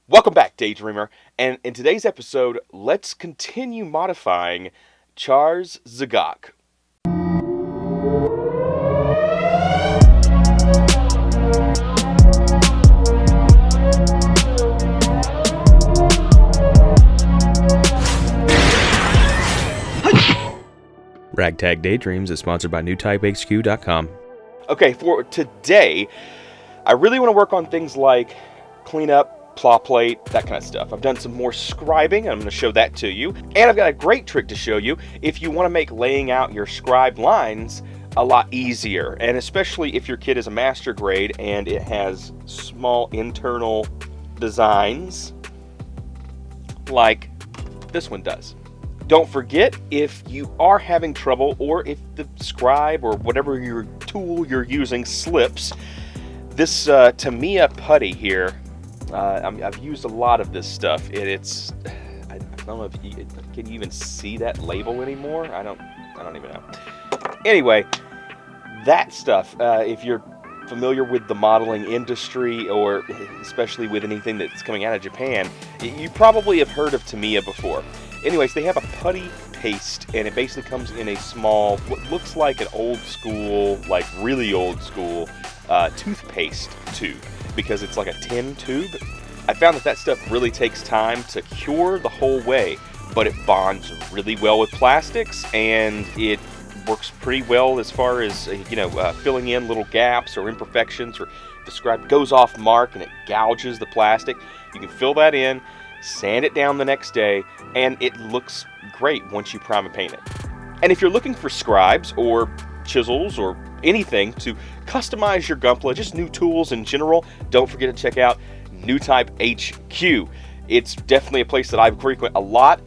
Welcome back, Daydreamer, and in today's episode, let's continue modifying Char's Zagok. Ragtag Daydreams is sponsored by NewTypeHQ.com. Okay, for today, I really want to work on things like cleanup, Pla-Plate, that kind of stuff. I've done some more scribing, and I'm going to show that to you. And I've got a great trick to show you if you want to make laying out your scribe lines a lot easier. And especially if your kid is a master grade and it has small internal designs like this one does. Don't forget, if you are having trouble or if the scribe or whatever your tool you're using slips, this Tamiya putty here, I've used a lot of this stuff. I don't know if can you even see that label anymore? I don't even know. Anyway, that stuff, if you're familiar with the modeling industry or especially with anything that's coming out of Japan, you probably have heard of Tamiya before. Anyways, they have a putty paste, and it basically comes in a small, what looks like an old school, like really old school, toothpaste tube, because it's like a tin tube. I found that stuff really takes time to cure the whole way, but it bonds really well with plastics, and it works pretty well as far as, filling in little gaps or imperfections, or the scribe goes off mark and it gouges the plastic. You can fill that in, sand it down the next day, and it looks great once you prime and paint it. And if you're looking for scribes or chisels or anything to customize your Gunpla, just new tools in general, don't forget to check out NewTypeHQ. It's definitely a place that I frequent a lot.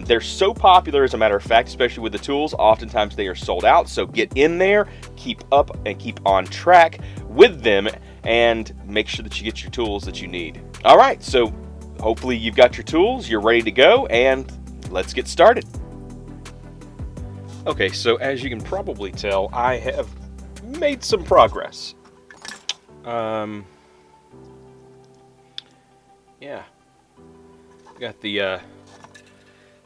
They're so popular, as a matter of fact, especially with the tools. Oftentimes they are sold out, so get in there, keep up and keep on track with them, and make sure that you get your tools that you need. All right, so hopefully you've got your tools, you're ready to go, and let's get started. Okay, so as you can probably tell, I have made some progress. Yeah. Got the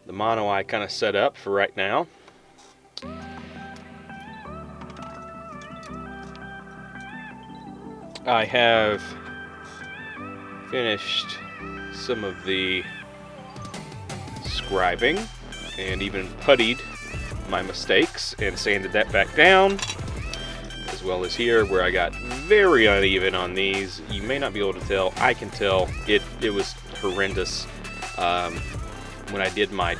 mono eye kind of set up for right now. I have finished some of the scribing and even puttied my mistakes and sanded that back down, as well as here where I got very uneven on these. You may not be able to tell. I can tell. It was horrendous. When I did my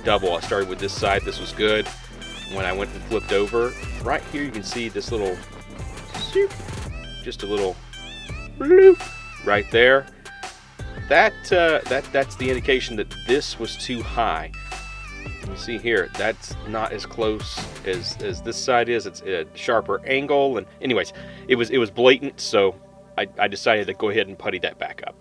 double, I started with this side. This was good. When I went and flipped over, right here you can see this little zoop, just a little bloop right there. That's the indication that this was too high. You see here, that's not as close as this side is. It's a sharper angle, and anyways, it was blatant, so I decided to go ahead and putty that back up.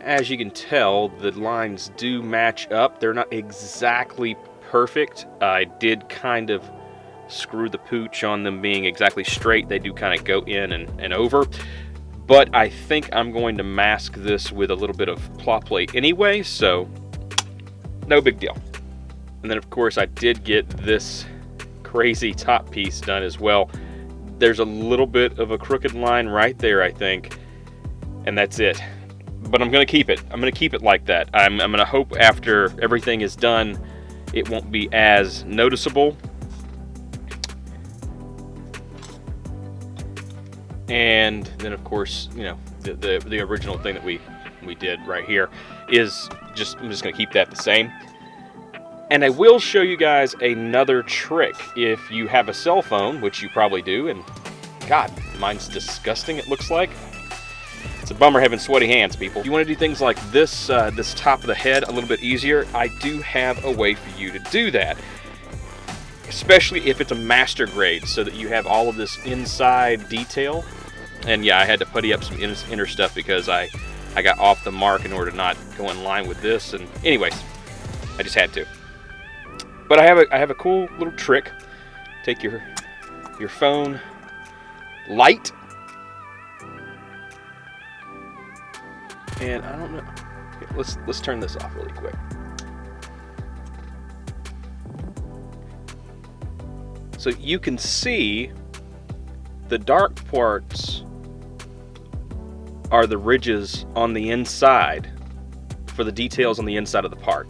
As you can tell, the lines do match up. They're not exactly perfect. I did kind of screw the pooch on them being exactly straight. They do kind of go in and over. But I think I'm going to mask this with a little bit of Pla-Plate anyway, so no big deal. And then of course I did get this crazy top piece done as well. There's a little bit of a crooked line right there, I think, and that's it. But I'm going to keep it. I'm going to keep it like that. I'm going to hope after everything is done, it won't be as noticeable. And then, of course, the original thing that we did right here is I'm just going to keep that the same. And I will show you guys another trick if you have a cell phone, which you probably do. And God, mine's disgusting, it looks like. It's a bummer having sweaty hands, people. If you want to do things like this, this top of the head a little bit easier, I do have a way for you to do that. Especially if it's a master grade, so that you have all of this inside detail. And yeah, I had to putty up some inner stuff because I got off the mark in order to not go in line with this. And anyways, I just had to. But I have a cool little trick. Take your phone light And I don't know. Okay, let's turn this off really quick. So you can see the dark parts are the ridges on the inside for the details on the inside of the part.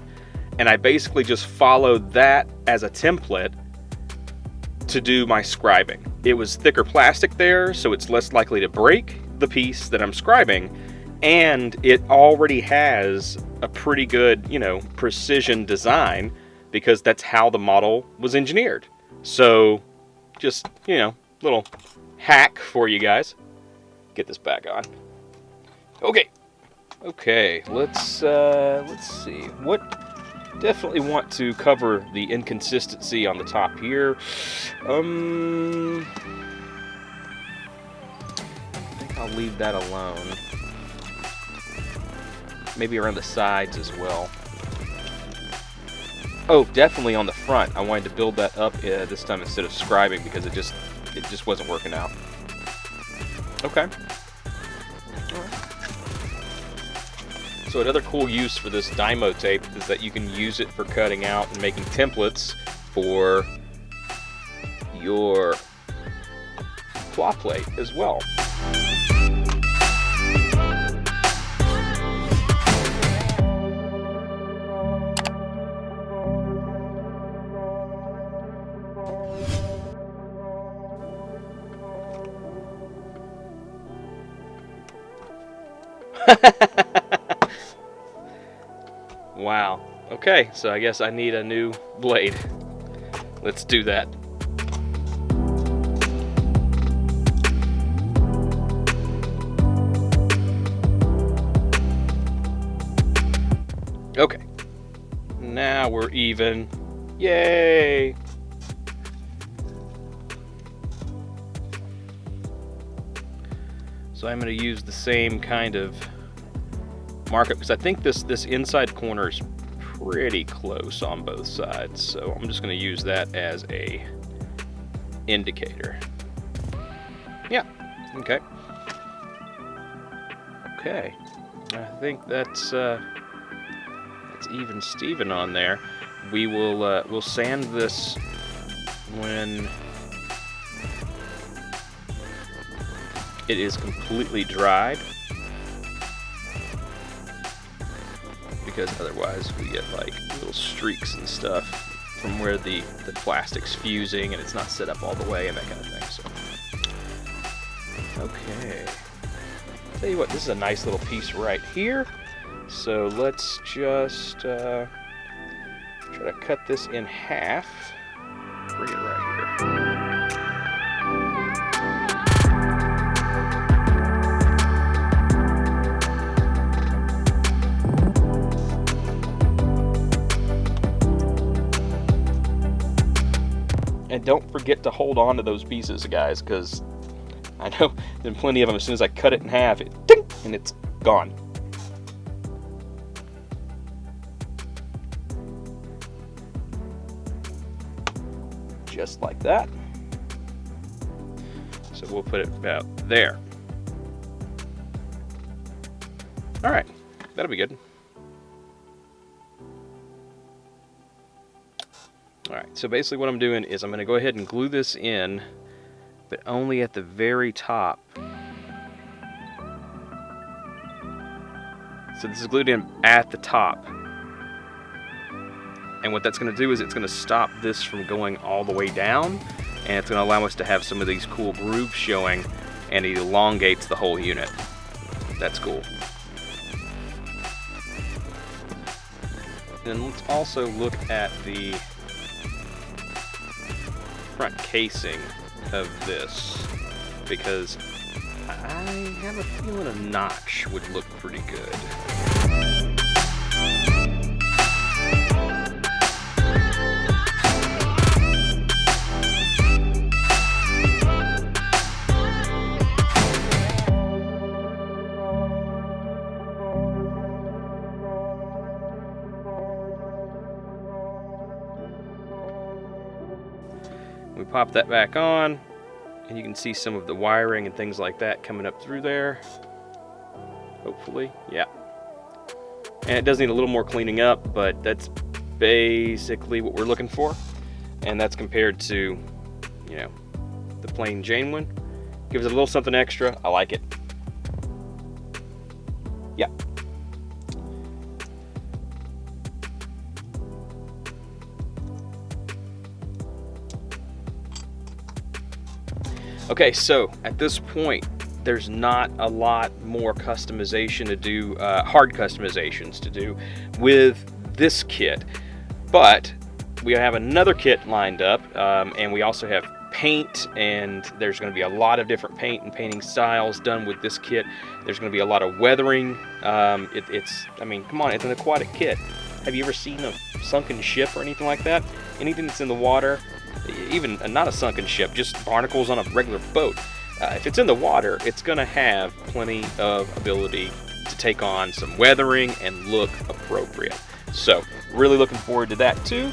And I basically just followed that as a template to do my scribing. It was thicker plastic there, so it's less likely to break the piece that I'm scribing, and it already has a pretty good, precision design because that's how the model was engineered. So just, little hack for you guys. Get this back on. Okay, let's see. Definitely want to cover the inconsistency on the top here. I think I'll leave that alone. Maybe around the sides as well. Oh, definitely on the front. I wanted to build that up this time instead of scribing because it just wasn't working out. Okay. So another cool use for this Dymo tape is that you can use it for cutting out and making templates for your Pla-Plate as well. Wow. Okay, so I guess I need a new blade. Let's do that. Okay. Now we're even. Yay! So I'm going to use the same kind of markup because I think this inside corner is pretty close on both sides, so I'm just going to use that as a indicator. Yeah, okay. I think that's even Steven on there. We'll sand this when it is completely dried, because otherwise we get like little streaks and stuff from where the plastic's fusing and it's not set up all the way and that kind of thing. So, okay. Tell you what, this is a nice little piece right here. So let's just try to cut this in half. Bring it right here. And don't forget to hold on to those pieces, guys, because I know there's plenty of them. As soon as I cut it in half, ding, and it's gone. Just like that. So we'll put it about there. All right, that'll be good. Alright, so basically what I'm doing is I'm going to go ahead and glue this in, but only at the very top. So this is glued in at the top. And what that's going to do is it's going to stop this from going all the way down, and it's going to allow us to have some of these cool grooves showing, and it elongates the whole unit. That's cool. And let's also look at the front casing of this, because I have a feeling a notch would look pretty good. We pop that back on, and you can see some of the wiring and things like that coming up through there. Oh, hopefully. Yeah. And it does need a little more cleaning up, but that's basically what we're looking for. And that's compared to, you know, the plain Jane one. Gives it a little something extra. I like it. Yeah. Okay, so at this point, there's not a lot more customization to do, hard customizations to do with this kit. But we have another kit lined up, and we also have paint, and there's going to be a lot of different paint and painting styles done with this kit. There's going to be a lot of weathering. I mean, come on, it's an aquatic kit. Have you ever seen a sunken ship or anything like that? Anything that's in the water, even not a sunken ship, just barnacles on a regular boat. If it's in the water, it's going to have plenty of ability to take on some weathering and look appropriate. So, really looking forward to that too.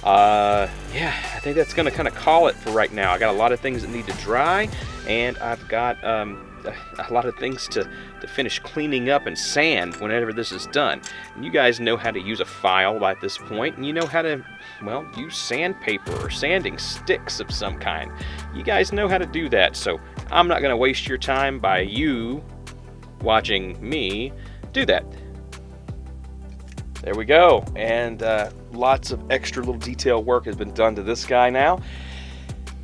Yeah, I think that's going to kind of call it for right now. I got a lot of things that need to dry, and I've got a lot of things to finish cleaning up and sand whenever this is done. And you guys know how to use a file by this point, and you know how to, well, use sandpaper or sanding sticks of some kind. You guys know how to do that, so I'm not going to waste your time by you watching me do that. There we go, and lots of extra little detail work has been done to this guy now.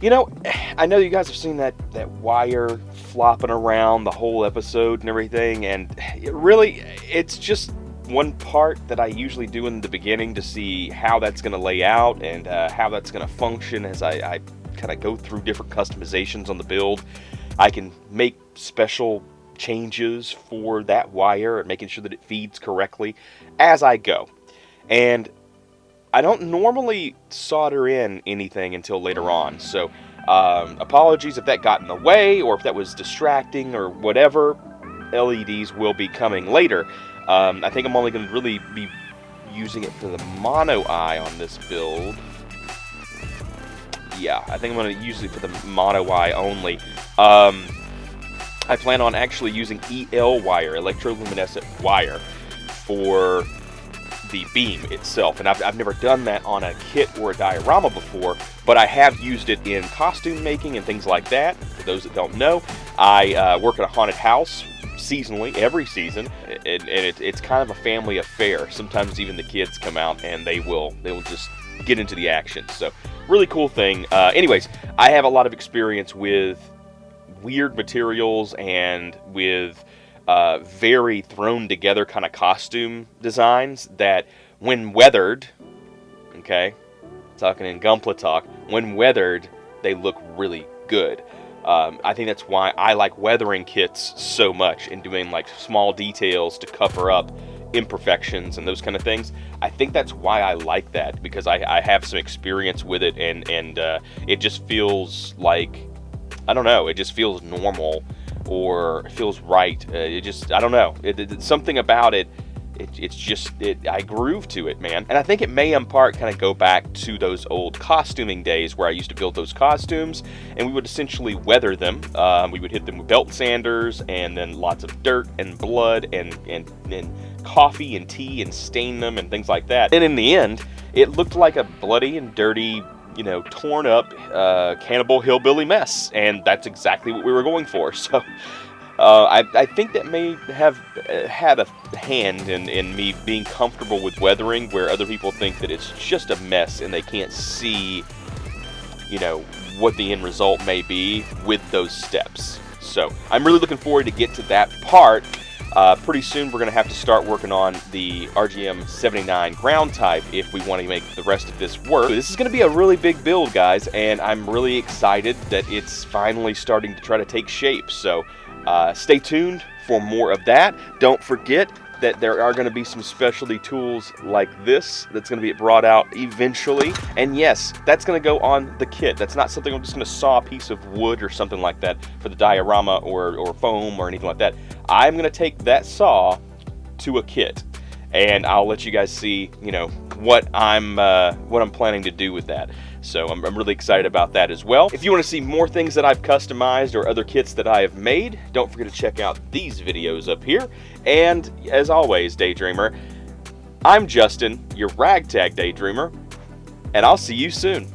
You know, I know you guys have seen that wire flopping around the whole episode and everything, and it's just one part that I usually do in the beginning to see how that's going to lay out and how that's going to function as I kind of go through different customizations on the build. I can make special changes for that wire and making sure that it feeds correctly as I go. And I don't normally solder in anything until later on, so apologies if that got in the way or if that was distracting or whatever. LEDs will be coming later. I think I'm only going to really be using it for the mono eye on this build. Yeah, I think I'm going to use it for the mono eye only. I plan on actually using EL wire, electroluminescent wire, for the beam itself, and I've never done that on a kit or a diorama before, but I have used it in costume making and things like that. For those that don't know, I work at a haunted house seasonally, every season, and it's kind of a family affair. Sometimes even the kids come out and they will just get into the action. So really cool thing. Anyways, I have a lot of experience with weird materials and with very thrown together kind of costume designs that when weathered, okay, talking in Gunpla talk, when weathered, they look really good. I think that's why I like weathering kits so much and doing like small details to cover up imperfections and those kind of things. I think that's why I like that, because I have some experience with it, and it just feels like, I don't know, it just feels normal, or it feels right. I don't know. Something about it, I groove to it, man. And I think it may in part kind of go back to those old costuming days where I used to build those costumes, and we would essentially weather them. We would hit them with belt sanders, and then lots of dirt and blood and coffee and tea, and stain them and things like that. And in the end, it looked like a bloody and dirty, torn up cannibal hillbilly mess, and that's exactly what we were going for. So I think that may have had a hand in me being comfortable with weathering, where other people think that it's just a mess and they can't see, what the end result may be with those steps. So I'm really looking forward to get to that part. Pretty soon we're going to have to start working on the RGM 79 ground type if we want to make the rest of this work. This is going to be a really big build, guys, and I'm really excited that it's finally starting to try to take shape. So stay tuned for more of that. Don't forget that there are going to be some specialty tools like this that's going to be brought out eventually. And yes, that's going to go on the kit. That's not something I'm just going to saw a piece of wood or something like that for the diorama or foam or anything like that. I'm going to take that saw to a kit, and I'll let you guys see, what I'm planning to do with that. So I'm really excited about that as well. If you want to see more things that I've customized or other kits that I have made, don't forget to check out these videos up here. And as always, Daydreamer, I'm Justin, your Ragtag Daydreamer, and I'll see you soon.